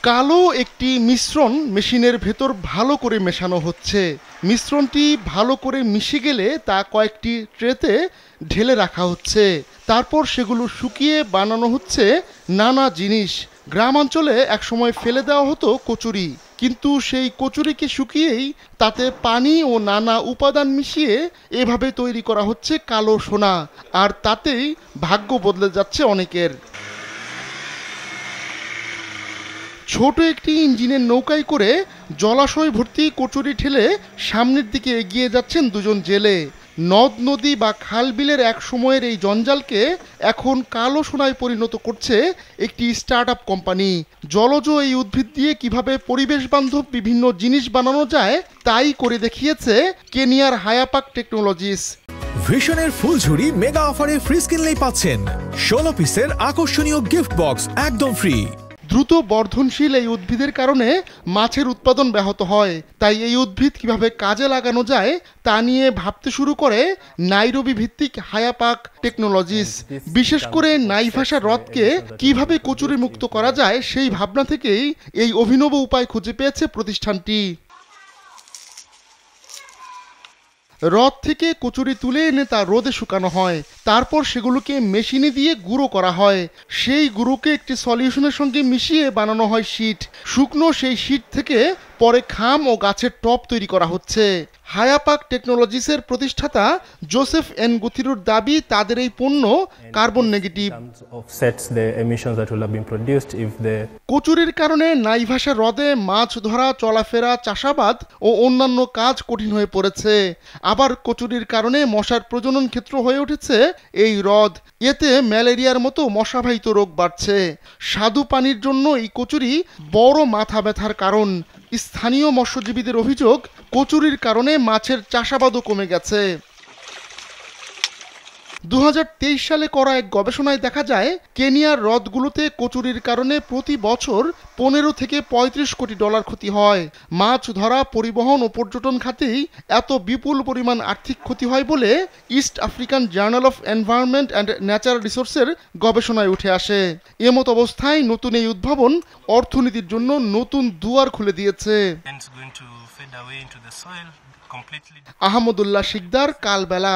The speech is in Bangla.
কালো একটি মিশ্রণ মেশিনের ভেতর ভালো করে মেশানো হচ্ছে। মিশ্রণটি ভালো করে মিশে গেলে তা কয়েকটি ট্রেতে ঢেলে রাখা হচ্ছে। তারপর সেগুলো শুকিয়ে বানানো হচ্ছে নানা জিনিস। গ্রামাঞ্চলে একসময় ফেলে দেওয়া হতো কচুরি, কিন্তু সেই কচুরিকে শুকিয়েই তাতে পানি ও নানা উপাদান মিশিয়ে এভাবে তৈরি করা হচ্ছে কালো সোনা। আর তাতেই ভাগ্য বদলে যাচ্ছে অনেকের। ছোট একটি ইঞ্জিনের নৌকায় করে জলাশয় ভর্তি কচুরি ঠেলে সামনের দিকে এগিয়ে যাচ্ছেন দুজন জেলে। নদ নদী বা খাল বিলের এক সময়ের এই জঞ্জালকে এখন কালো সোনায় পরিণত করছে একটি স্টার্টআপ কোম্পানি। জলজ এই উদ্ভিদ দিয়ে কিভাবে পরিবেশ বান্ধব বিভিন্ন জিনিস বানানো যায় তাই করে দেখিয়েছে কেনিয়ার হায়াপাক টেকনোলজিস। ভিশনের ফুলঝুরি মেগা অফারে ফ্রিজ কিনলেই পাচ্ছেন 16 পিসের আকর্ষণীয় গিফট বক্স একদম ফ্রি। দ্রুত বর্ধনশীল এই উদ্ভিদের কারণে মাছের উৎপাদন ব্যাহত হয়। তাই এই উদ্ভিদ কিভাবে কাজে লাগানো যায় তা নিয়ে ভাবতে শুরু করে নাইরোবি ভিত্তিক হায়াপাক টেকনোলজিস। বিশেষ করে নাইভাসা হ্রদকে কিভাবে কচুরি মুক্ত করা যায় সেই ভাবনা থেকেই এই অভিনব উপায় খুঁজে পেয়েছে প্রতিষ্ঠানটি। হ্রদ থেকে কচুরি তুলে এনে তা রোদে শুকানো হয়, তারপর সেগুলোকে মেশিনে দিয়ে গুঁড়ো করা হয়। সেই গুঁড়োকে একটি সলিউশনের সঙ্গে মিশিয়ে বানানো হয় শীট। শুকনো সেই শীট থেকে পরে খাম ও গাছের টব তৈরি করা হচ্ছে। হায়াপাক টেকনোলজিসের প্রতিষ্ঠাতা জোসেফ এন গুথিরুর দাবি, তাদের এই পণ্য কার্বন নেগেটিভ। কচুরির কারণে নাইভাসা হ্রদে মাছ ধরা, চলাফেরা, চাষাবাদ ও অন্যান্য কাজ কঠিন হয়ে পড়েছে। আবার কচুরির কারণে মশার প্রজনন ক্ষেত্র হয়ে উঠেছে এই হ্রদ। এতে ম্যালেরিয়ার মতো মশাবাহিত রোগ বাড়ছে। স্বাদু পানির জন্য এই কচুরি বড় মাথা ব্যথার কারণ। স্থানীয় মৎস্যজীবীদের অভিযোগ, কচুরির কারণে মাছের চাষাবাদও কমে গেছে। 2023 সালে করা এক গবেষণায় দেখা যায়, কেনিয়ার হ্রদগুলোতে কচুরির কারণে প্রতি বছর 15 থেকে 35 কোটি ডলার ক্ষতি হয়। মাছ ধরা, পরিবহন ও পর্যটন খাতেই এত বিপুল পরিমাণ আর্থিক ক্ষতি হয় বলে east African journal of environment and natural রিসোর্সের গবেষণায় উঠে আসে। এমত অবস্থায় নতুন এই উদ্ভাবন অর্থনীতির জন্য নতুন দুয়ার খুলে দিয়েছে। আহমদুল্লাহ শিকদার, কালবেলা।